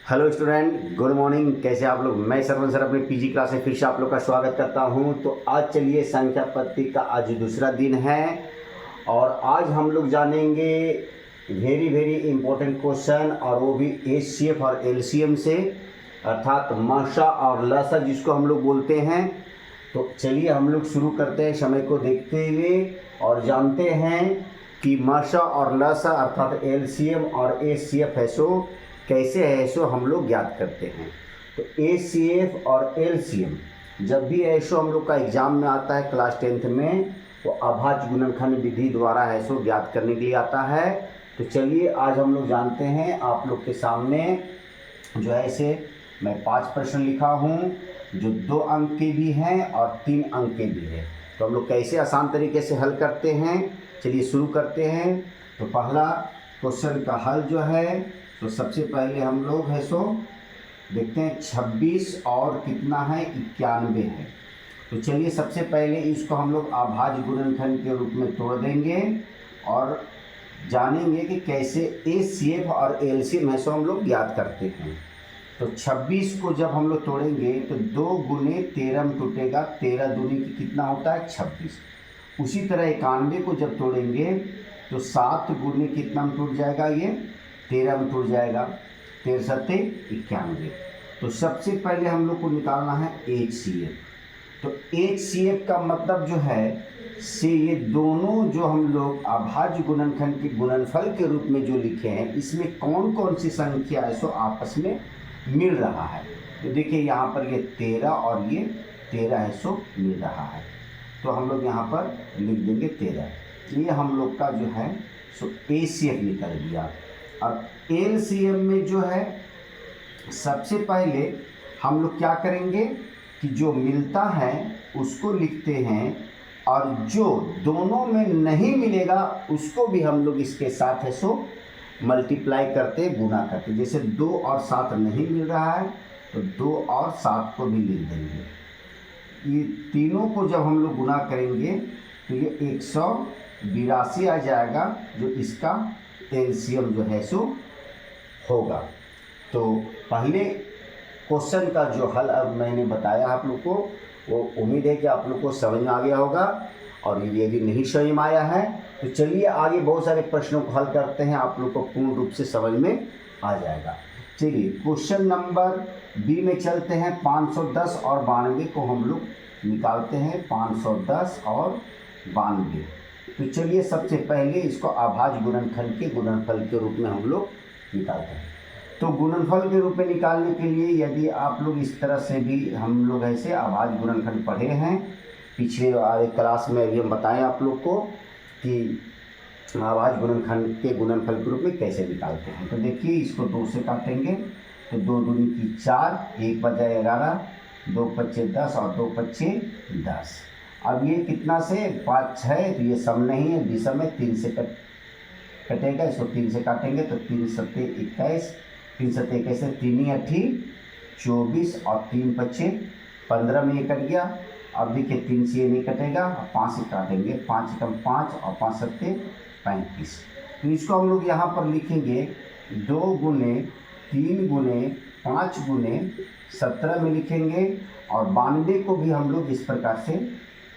Hello student, good morning. कैसे आप लोग? मैं सरवन सर अपने पीजी क्लास में फिर से आप लोग का स्वागत करता हूं। तो आज चलिए, संख्या पद्धति का आज दूसरा दिन है और आज हम लोग जानेंगे वेरी वेरी इंपॉर्टेंट क्वेश्चन, और वो भी एचसीएफ और एलसीएम से, अर्थात माशा और लसा जिसको हम लोग बोलते हैं। तो चलिए हम लोग शुरू करते हैं समय को देखते हुए और जानते हैं कि माशा और लसा अर्थात एलसीएम और एचसीएफ है सो कैसे है सो हम लोग ज्ञात करते हैं। तो एचसीएफ और एलसीएम जब भी ऐसो हम लोग का एग्जाम में आता है क्लास 10th में, तो अभाज्य गुणनखंड विधि द्वारा ऐसो ज्ञात करने के लिए आता है। तो चलिए आज हम लोग जानते हैं। आप लोग के सामने जो है ऐसे मैं 5 प्रश्न लिखा हूँ जो 2 अंक के भी हैं और 3 अंक के भी हैं। तो हम लोग कैसे आसान तरीके से हल करते हैं, चलिए शुरू करते हैं। तो पहला क्वेश्चन का हल जो है, तो सबसे पहले हम लोग है सो देखते हैं 26 और कितना है 91 है। तो चलिए सबसे पहले इसको हम लोग अभाज्य गुणनखंड के रूप में तोड़ देंगे और जानेंगे कि कैसे एचसीएफ और एलसीएम है सो हम लोग ज्ञात करते हैं। तो 26 को जब हम लोग तोड़ेंगे तो 2 गुने 13 में टूटेगा, 13 दूनी की कितना होता है 26। उसी तरह 91 को जब तोड़ेंगे तो 7 गुने कितना में टूट जाएगा, ये 13 में टूट जाएगा, 13 सत्ते 91। तो सबसे पहले हम लोग को निकालना है एचसीएफ। तो एचसीएफ का मतलब जो है से ये दोनों जो हम लोग अभाज्य गुणनखंड के गुणनफल के रूप में जो लिखे हैं, इसमें कौन कौन सी संख्या है सो आपस में मिल रहा है। तो देखिए यहाँ पर ये 13 और ये 13 है सो मिल रहा है। तो हम लोग यहाँ पर लिख देंगे 13। ये हम लोग का जो है सो एचसीएफ निकल गया। अब एलसीएम में जो है सबसे पहले हम लोग क्या करेंगे कि जो मिलता है उसको लिखते हैं, और जो दोनों में नहीं मिलेगा उसको भी हम लोग इसके साथ है सो मल्टीप्लाई करते, गुना करते। जैसे 2 और 7 नहीं मिल रहा है तो 2 और 7 को भी लिख देंगे। ये तीनों को जब हम लोग गुना करेंगे तो ये 182 आ जाएगा, जो इसका एलसीएम जो है सो होगा। तो पहले क्वेश्चन का जो हल अब मैंने बताया आप लोग को, वो उम्मीद है कि आप लोग को समझ में आ गया होगा। और यदि नहीं समझ में आया है तो चलिए आगे बहुत सारे प्रश्नों को हल करते हैं, आप लोग को पूर्ण रूप से समझ में आ जाएगा। चलिए क्वेश्चन नंबर बी में चलते हैं। 510 और 92 को हम लोग निकालते हैं, 510 और 92। तो चलिए सबसे पहले इसको अभाज्य गुणनखंड के गुणनफल के रूप में हम लोग निकालते हैं। तो गुणनफल के रूप में निकालने के लिए यदि आप लोग इस तरह से भी हम लोग ऐसे अभाज्य गुणनखंड पढ़े हैं, पिछले वाले क्लास में अभी हम बताएं आप लोग को कि अभाज्य गुणनखंड के गुणनफल के रूप में कैसे निकालते हैं। तो देखिए इसको 2 से काटेंगे तो 2 दूनी की 4, 1 बचा 11, 2 पच्चे 10 और 2 पच्चे 10। अब ये कितना से 5 6, तो ये सम नहीं है, विषम है, 3 से कटेगा। इसको 3 से काटेंगे तो 3 सत्ते 21, 3 सत्ते 21 से 3 8 24 और 3 पच्चे 15 में ये कट गया। अब देखिए 3 से ये नहीं कटेगा, 5 से काटेंगे, 5 कम 5 और 5 सत्ते 35। तो इसको हम लोग यहाँ पर लिखेंगे 2 गुने 3 गुने 5 गुने 17 में लिखेंगे, और 92 को भी हम लोग इस प्रकार से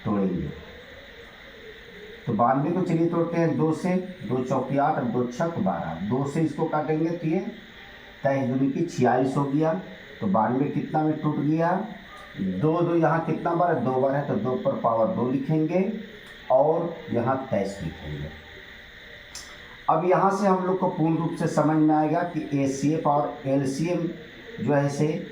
तोड़ेंगे। तो 92 को चलिए तोड़ते हैं 2 से, 2 चौकी 8 और 2 छक 12। 2 से इसको काटेंगे तो ये 23 दूनी की 46 हो गया। तो 92 कितना में टूट गया, 2 यहाँ कितना बार है, 2 बार है, तो 2 पर पावर 2 लिखेंगे और यहाँ 23 लिखेंगे। अब यहाँ से हम लोग को पूर्ण रूप से समझ में आएगा कि एचसीएफ और एलसीएम जो है से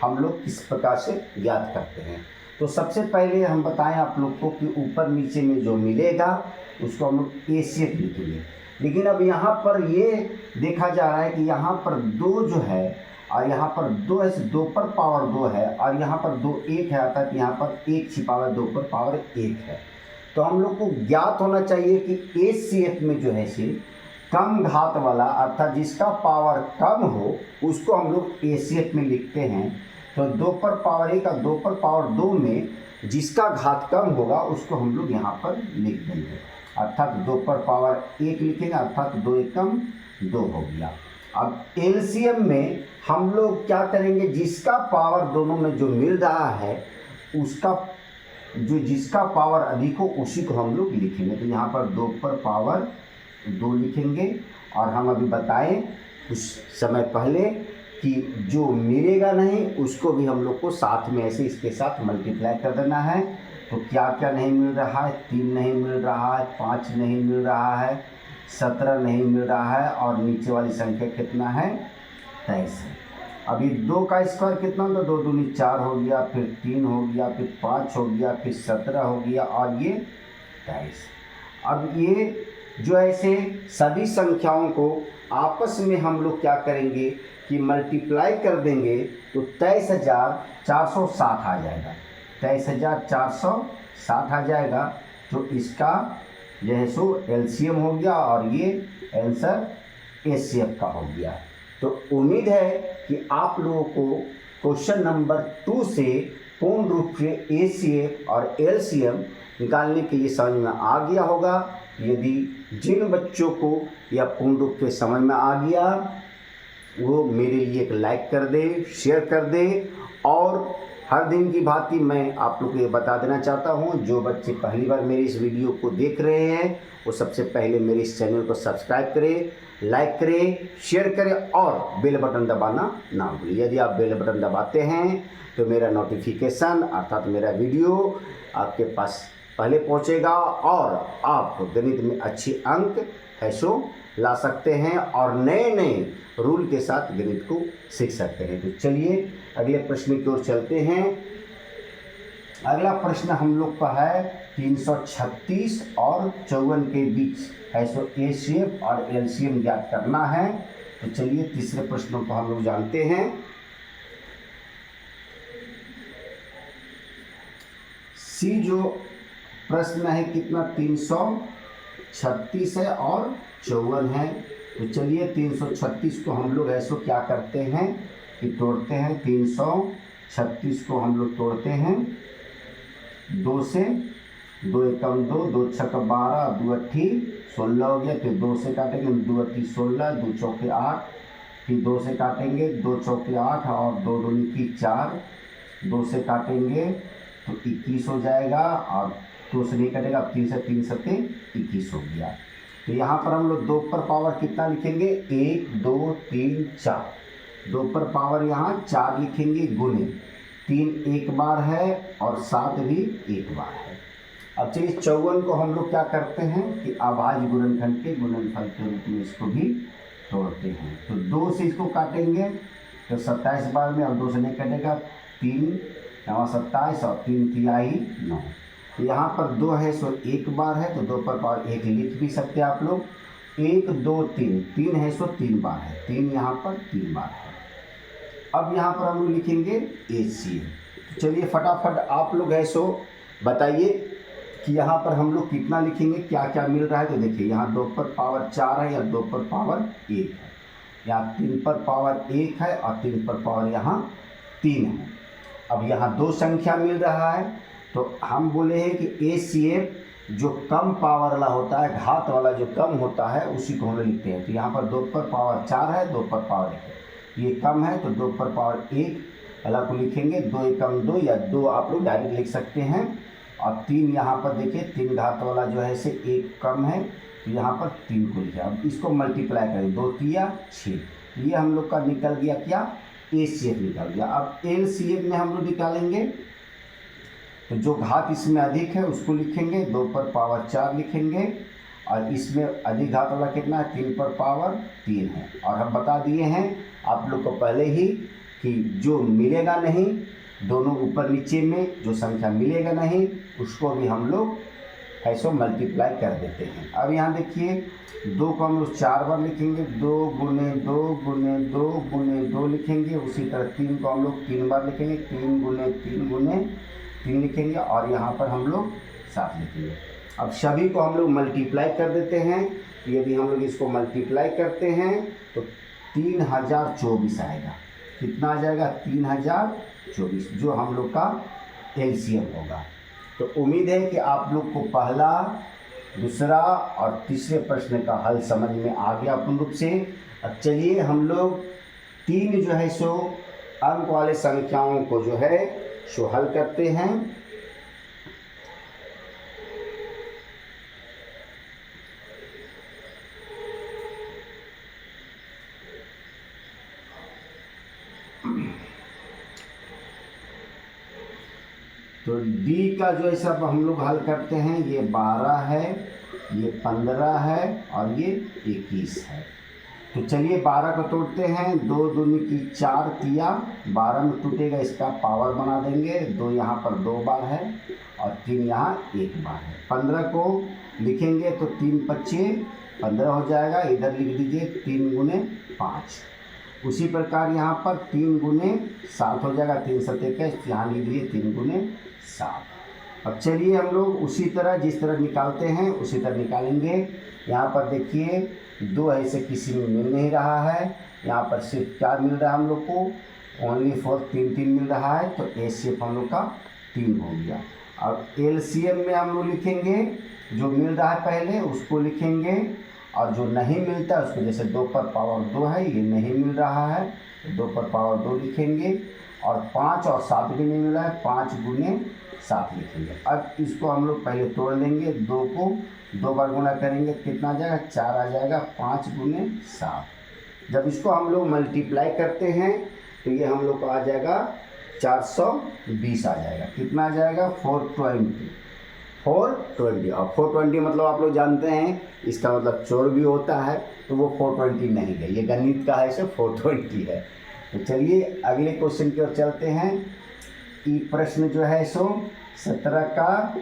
हम लोग किस प्रकार से ज्ञात करते हैं। तो सबसे पहले हम बताएं आप लोग को कि ऊपर नीचे में जो मिलेगा उसको हम लोग एचसीएफ लिखेंगे। लेकिन अब यहाँ पर ये देखा जा रहा है कि यहाँ पर 2 जो है और यहाँ पर 2 है, 2 पर पावर 2 है, और यहाँ पर 2 1 है, अर्थात यहाँ पर 1 छिपा हुआ 2 पर पावर 1 है। तो हम लोग को ज्ञात होना चाहिए कि एचसीएफ में जो है से कम घात वाला, अर्थात जिसका पावर कम हो, उसको हम लोग एचसीएफ में लिखते हैं। तो 2 पर पावर 1 और 2 पर पावर 2 में जिसका घात कम होगा उसको हम लोग यहाँ पर लिख देंगे, अर्थात 2 पर पावर 1 लिखेंगे, अर्थात 2 एकम 2 हो गया। अब एलसीएम में हम लोग क्या करेंगे, जिसका पावर दोनों में जो मिल रहा है उसका जिसका पावर अधिक हो उसी को हम लोग लिखेंगे। तो यहाँ पर 2 पर पावर 2 लिखेंगे। और हम अभी बताएं कुछ समय पहले कि जो मिलेगा नहीं उसको भी हम लोग को साथ में ऐसे इसके साथ मल्टीप्लाई कर देना है। तो क्या क्या नहीं मिल रहा है, 3 नहीं मिल रहा है, 5 नहीं मिल रहा है, 17 नहीं मिल रहा है, और नीचे वाली संख्या कितना है, 23 है। अभी 2 का स्क्वायर कितना होता है, 2 दूनी 4 हो गया, फिर 3 हो गया, फिर 5 हो गया, फिर 17 हो गया, और ये 23। अब ये जो ऐसे सभी संख्याओं को आपस में हम लोग क्या करेंगे कि मल्टीप्लाई कर देंगे तो 23,460 आ जाएगा। 23,460 आ जाएगा। तो इसका जो है सो एलसीएम हो गया और ये आंसर एचसीएफ का हो गया। तो उम्मीद है कि आप लोगों को क्वेश्चन नंबर 2 से पूर्ण रूप से एचसीएफ और एलसीएम निकालने के लिए समझ में आ गया होगा। यदि जिन बच्चों को यह पूर्ण रूप से समझ में आ गया वो मेरे लिए एक लाइक कर दे, शेयर कर दे। और हर दिन की भांति मैं आप लोग को ये बता देना चाहता हूँ, जो बच्चे पहली बार मेरे इस वीडियो को देख रहे हैं वो सबसे पहले मेरे इस चैनल को सब्सक्राइब करें, लाइक करें, शेयर करें और बेल बटन दबाना ना भूलें। यदि आप बेल बटन दबाते हैं तो मेरा नोटिफिकेशन अर्थात मेरा वीडियो आपके पास पहले पहुंचेगा और आप गणित में अच्छे अंक ऐसो ला सकते हैं और नए नए रूल के साथ गणित को सीख सकते हैं। तो चलिए अगले प्रश्न की ओर चलते हैं। अगला प्रश्न हम लोग का है 336 और 54 के बीच ऐसो एचसीएफ और एलसीएम ज्ञात करना है। तो चलिए तीसरे प्रश्न को हम लोग जानते हैं। सी जो प्रश्न है कितना, 336 है और 54 है। तो चलिए 336 को हम लोग ऐसो क्या करते हैं कि तोड़ते हैं। 336 को हम लोग तोड़ते हैं 2 से, 2 एकम 2, 2 छक 12, 2 अट्ठी 16 हो गया। फिर 2 से काटेंगे, 2 अट्ठी 16, 2 चौके 8, फिर 2 से काटेंगे, 2 चौके 8 और 2 दूनी की 4, 2 से काटेंगे तो 21 हो जाएगा और 2 से नहीं कटेगा। अब 3 से 3 सत्ते 21 हो गया। तो यहाँ पर हम लोग 2 पर पावर कितना लिखेंगे, 1 2 3 4। 2 पर पावर यहाँ 4 लिखेंगे, गुने 3 एक बार है और 7 भी एक बार है। अब चलिए 54 को हम लोग क्या करते हैं कि अभाज्य गुणनखंड के गुणनफल के रूप में इसको भी तोड़ते हैं। तो 2 से इसको काटेंगे तो 27 बार में, अब 2 से नहीं कटेगा, 3 यहाँ 27 और 3 तिहाई 9। तो यहाँ पर 2 है सो एक बार है, तो 2 पर पावर 1 लिख भी सकते हैं आप लोग। 1 2 3, 3 है सो 3 बार है, 3 यहाँ पर 3 बार है। अब यहाँ पर हम लोग लिखेंगे एचसीएफ। तो चलिए फटाफट आप लोग है सो बताइए कि यहाँ पर हम लोग कितना लिखेंगे, क्या क्या मिल रहा है। तो देखिए यहाँ 2 पर पावर 4 है या 2 पर पावर 1 है, यहाँ 3 पर पावर 1 है और 3 पर पावर यहाँ 3 है। अब यहाँ 2 संख्या मिल रहा है तो हम बोले हैं कि एचसीएफ जो कम पावर वाला होता है, घात वाला जो कम होता है उसी को हम लिखते हैं। तो यहाँ पर 2 पर पावर 4 है, 2 पर पावर 1 है, ये कम है तो 2 पर पावर 1 वाला को लिखेंगे। 2 एकम 2 या 2 आप लोग डायरेक्ट लिख सकते हैं। और 3 यहाँ पर देखिए 3 घात वाला जो है से 1 कम है तो यहाँ पर 3 को लिखा। अब इसको मल्टीप्लाई करें, 2 तिया 6, ये हम लोग का निकल गया क्या, एचसीएफ निकल गया। अब एलसीएफ में हम लोग निकालेंगे तो जो घात इसमें अधिक है उसको लिखेंगे, 2 पर पावर 4 लिखेंगे और इसमें अधिक घात वाला कितना है, 3 पर पावर 3 है। और हम बता दिए हैं आप लोग को पहले ही कि जो मिलेगा नहीं, दोनों ऊपर नीचे में जो संख्या मिलेगा नहीं उसको भी हम लोग ऐसो मल्टीप्लाई कर देते हैं। अब यहाँ देखिए 2 को हम लोग 4 बार लिखेंगे, 2 गुने 2 गुने 2 गुने 2 लिखेंगे। उसी तरह 3 को हम लोग 3 बार लिखेंगे, 3 गुने 3 लिखेंगे और यहाँ पर हम लोग 7 लिखेंगे। अब सभी को हम लोग मल्टीप्लाई कर देते हैं। यदि हम लोग इसको मल्टीप्लाई करते हैं तो 3024 आएगा। कितना आ जाएगा, 3024, जो हम लोग का एलसीएम होगा। तो उम्मीद है कि आप लोग को पहला, दूसरा और तीसरे प्रश्न का हल समझ में आ गया पूर्ण रूप से। अब चलिए हम लोग 3 जो है सो अंक वाले संख्याओं को जो है सो हल करते हैं। तो D का जो है सब हम लोग हल करते हैं। ये 12 है, ये 15 है और ये 21 है। तो चलिए 12 को तोड़ते हैं। 2 दूनी की 4 किया, 12 में टूटेगा, इसका पावर बना देंगे। 2 यहाँ पर 2 बार है और 3 यहाँ 1 बार है। 15 को लिखेंगे तो 3 पच्चे 15 हो जाएगा। इधर लिख दीजिए 3 गुने 5। उसी प्रकार यहाँ पर 3 गुने 7 हो जाएगा। 3 7 21, यहाँ लिख दीजिए 3 गुने 7। अब चलिए हम लोग उसी तरह जिस तरह निकालते हैं उसी तरह निकालेंगे। यहाँ पर देखिए 2 ऐसे किसी में मिल नहीं रहा है। यहाँ पर सिर्फ क्या मिल रहा है हम लोग को, ओनली 4 3 मिल रहा है। तो एचसीएफ हम लोग का 3 हो गया। अब एलसीएम में हम लोग लिखेंगे, जो मिल रहा है पहले उसको लिखेंगे और जो नहीं मिलता है उसको, जैसे 2 पर पावर 2 है, ये नहीं मिल रहा है, 2 पर पावर 2 लिखेंगे। और 5 और 7 भी नहीं मिला है, 5 गुने 7 लिखेंगे। अब इसको हम लोग पहले तोड़ लेंगे। 2 को 2 बार गुना करेंगे, कितना आ जाएगा, 4 आ जाएगा। 5 गुने 7। जब इसको हम लोग मल्टीप्लाई करते हैं तो ये हम लोग को आ जाएगा 420 आ जाएगा। कितना आ जाएगा, 420। और 420 मतलब आप लोग जानते हैं इसका मतलब चोर भी होता है, तो वो 420 नहीं है, ये गणित का है, सो 420 है। तो चलिए अगले क्वेश्चन की ओर चलते हैं। ये प्रश्न जो है सो 17 का,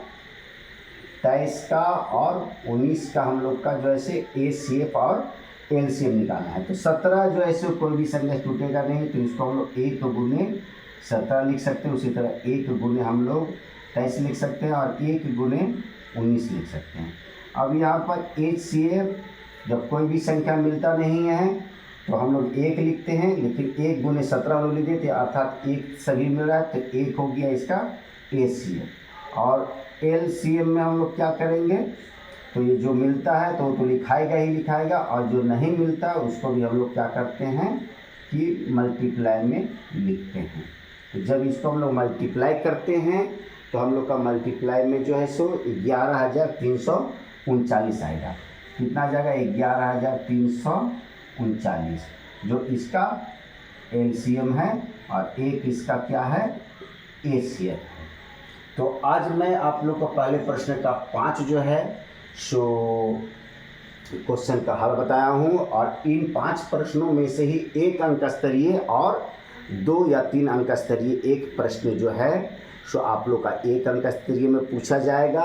23 का और 19 का हम लोग का जो है एचसीएफ और एलसीएम निकालना है। तो 17 जो है सो कोई भी संख्या टूटेगा नहीं, तो इसको हम लोग 1 गुने 17 लिख सकते हैं। उसी तरह 1 गुने हम लोग 23 लिख सकते हैं और 1 गुने 19 लिख सकते हैं। अब यहाँ पर एचसीएफ जब कोई भी संख्या मिलता नहीं है तो हम लोग 1 लिखते हैं, लेकिन 1 गुने 17 लोग लिख देते, अर्थात 1 सभी मिल रहा है तो 1 हो गया इसका एचसीएफ। और एलसीएम में हम लोग क्या करेंगे, तो ये जो मिलता है तो वो तो लिखाएगा ही लिखाएगा, और जो नहीं मिलता उसको भी हम लोग क्या करते हैं कि मल्टीप्लाई में लिखते हैं। तो जब इसको हम लोग मल्टीप्लाई करते हैं तो हम लोग का मल्टीप्लाई में जो है सो 11,339 आएगा। कितना आ जाएगा, 11,339, जो इसका एलसीएम है और 1 इसका क्या है, एचसीएफ है। तो आज मैं आप लोग को पहले प्रश्न का 5 जो है सो क्वेश्चन का हल बताया हूँ, और इन 5 प्रश्नों में से ही 1 अंक स्तरीय और 2 या 3 अंक स्तरीय एक प्रश्न जो है सो आप लोग का 1 अंक स्तरीय में पूछा जाएगा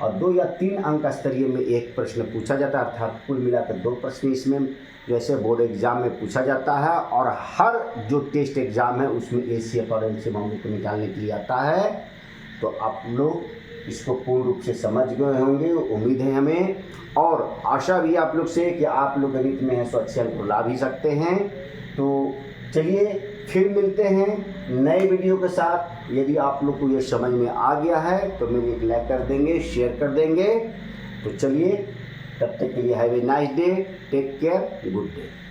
और 2 या 3 अंक स्तरीय में एक प्रश्न पूछा जाता है, अर्थात कुल मिलाकर 2 प्रश्न इसमें जैसे बोर्ड एग्जाम में पूछा जाता है। और हर जो टेस्ट एग्जाम है उसमें एचसीएफ और एलसीएम हम लोग को निकालने के लिए आता है। तो आप लोग इसको पूर्ण रूप से समझ गए होंगे, उम्मीद है हमें, और आशा भी आप लोग से कि आप लोग गणित में हैं सो अच्छे अंक ला भी सकते हैं। तो चलिए फिर मिलते हैं नए वीडियो के साथ। यदि आप लोग को ये समझ में आ गया है तो मेरे एक लाइक कर देंगे, शेयर कर देंगे। तो चलिए तब तक के लिए have a nice day, take care, good day.